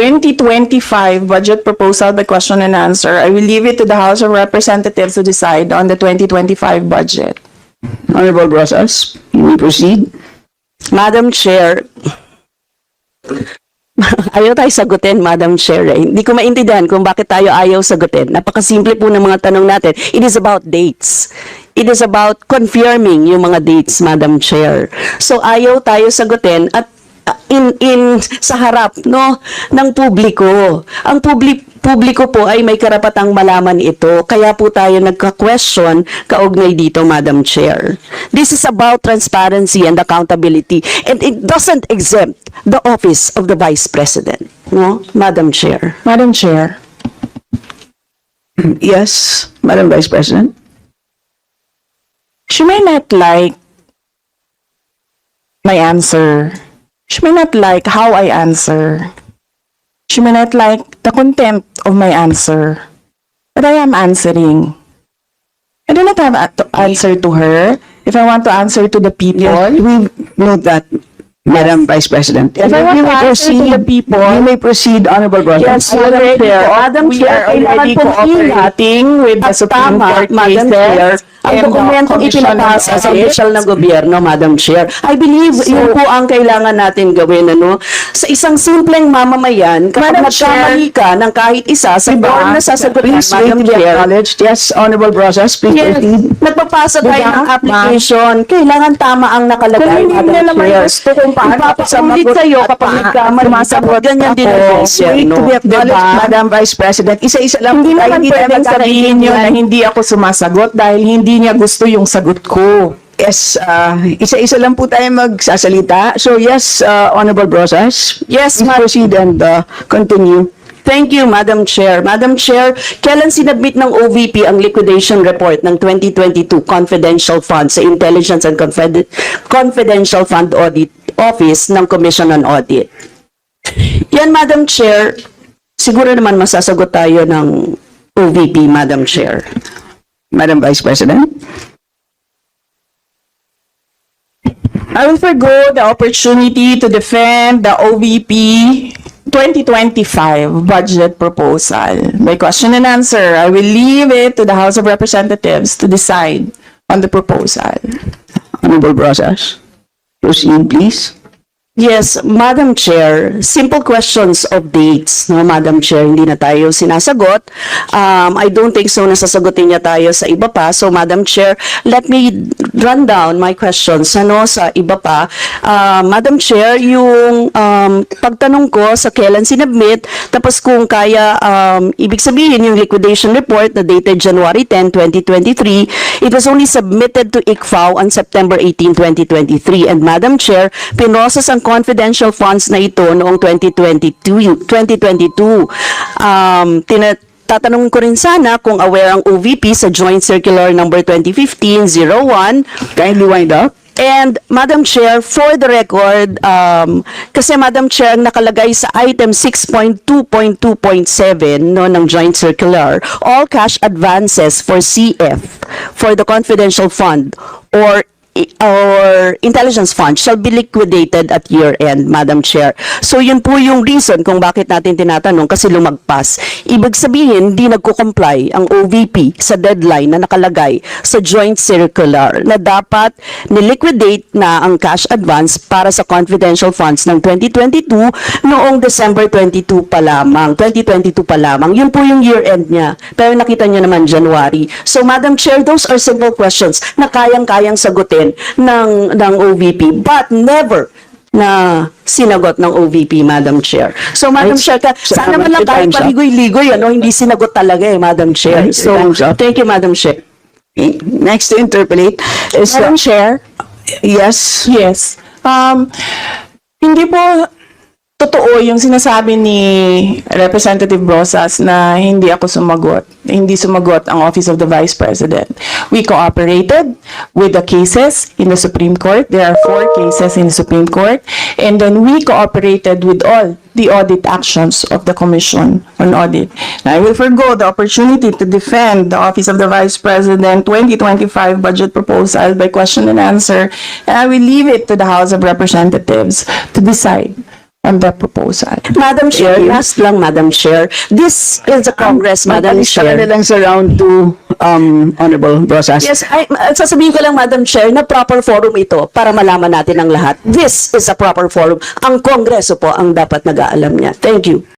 2025 budget proposal by question and answer. I will leave it to the House of Representatives to decide on the 2025 budget. Honorable Rosas, you may proceed. Madam Chair, ayaw tayo sagutin, Madam Chair. Hindi ko maintindihan kung bakit tayo ayaw sagutin. Napakasimple po ng mga tanong natin. It is about dates. It is about confirming yung mga dates, Madam Chair. So ayaw tayo sagutin at sa harap ng publiko. Ang publiko po ay may karapatang malaman ito. Kaya po tayo nagka-question kaugnay dito, Madam Chair. This is about transparency and accountability, and it doesn't exempt the office of the Vice President, Madam Chair. Madam Chair. Yes, Madam Vice President. She may not like my answer. She may not like how I answer. She may not like the content of my answer. But I am answering. I do not have to answer to her. If I want to answer to the people, Yes, we note that, Madam Vice President. If I want to answer to the people, you may proceed, Honorable Rosas. yes, Madam Chair. Madam We Chair, are already kailangan pong cooperating with the At Supreme tama, Court Madam Chair, cases ang and the dokumentong Commission on ipinapasa sa Audit. opisyal ng gobyerno, Madam Chair. I believe yun po ang kailangan natin gawin, Sa isang simpleng mamamayan, kapag Madam nagkamali ka ng kahit isa, sa Diba? board na sasagutin, Please wait Madam to be Chair. acknowledged. Yes, Honorable Rosas, please Yes, proceed. nagpapasa tayo Diba, ng application. Kailangan tama ang nakalagay, Kung hindi Madam nila naman Chair. gusto kung paano Ipapaulit sumagot sa'yo at kapag nagkamali. sumasagot Ganyan din ako. ang Please wait gobyerno. to be acknowledged, Diba? Madam Vice President. Isa-isa lang. Hindi tayo, naman tayo pwedeng sabihin nyo na magkakaintindihan. hindi ako sumasagot dahil hindi niya gusto yung sagot ko. Yes, isa-isa lang po tayo magsasalita. So yes, Honorable Rosas. Yes, Please proceed and continue. Thank you, Madam Chair. Madam Chair, kailan sinabmit ng OVP ang liquidation report ng 2022 confidential funds sa Intelligence and Confidential Fund Audit Office ng Commission on Audit? Yan, Madam Chair, siguro naman masasagot tayo ng OVP, Madam Chair. Madam Vice President. I will forgo the opportunity to defend the OVP 2025 budget proposal. By question and answer, I will leave it to the House of Representatives to decide on the proposal. Honorable Rosas. Proceed, please. Yes, Madam Chair, simple questions of dates, Madam Chair, hindi na tayo sinasagot. I don't think so nasasagutin niya tayo sa iba pa. So, Madam Chair, let me run down my questions sa iba pa. Madam Chair, yung pagtanong ko sa kailan sinabmit, tapos kung kaya, ibig sabihin yung liquidation report na dated January 10, 2023, it was only submitted to ICFAO on September 18, 2023. And Madam Chair, pinoses ang confidential funds na ito noong 2022. Tatanungin ko rin sana kung aware ang OVP sa Joint Circular Number 2015-01. Kindly wind up. And Madam Chair, for the record, kasi Madam Chair, ang nakalagay sa item 6.2.2.7 ng Joint Circular, all cash advances for CF for the confidential fund or intelligence fund shall be liquidated at year-end, Madam Chair. So yun po yung reason kung bakit natin tinatanong, kasi lumagpas. Ibig sabihin, hindi nagko-comply ang OVP sa deadline na nakalagay sa joint circular na dapat niliquidate na ang cash advance para sa confidential funds ng 2022 noong December 2022 pa lamang. Yun po yung year-end niya. Pero nakita niyo naman January. So Madam Chair, those are simple questions na kayang-kayang sagutin ng OVP, but never na sinagot ng OVP, Madam Chair. So, Madam Chair, sana man lang kahit paligoy-ligoy, hindi sinagot talaga Madam Chair. So, thank you, Madam Chair. Next to interpolate is... Madam Chair? Yes. Yes. Hindi po totoo yung sinasabi ni Representative Rosas na hindi ako sumagot. Hindi sumagot ang Office of the Vice President. We cooperated with the cases in the Supreme Court. There are 4 cases in the Supreme Court. And then we cooperated with all the audit actions of the Commission on Audit. Now, I will forgo the opportunity to defend the Office of the Vice President 2025 budget proposal by question and answer, and I will leave it to the House of Representatives to decide on that proposal. Madam Chair, last lang, Madam Chair. This is the Congress, Madam Matalista ka na Chair. lang sa round 2, Honorable Rosas. Yes, sasabihin ko lang, Madam Chair, na proper forum ito para malaman natin ang lahat. This is a proper forum. Ang Kongreso po ang dapat nag-aalam niya. Thank you.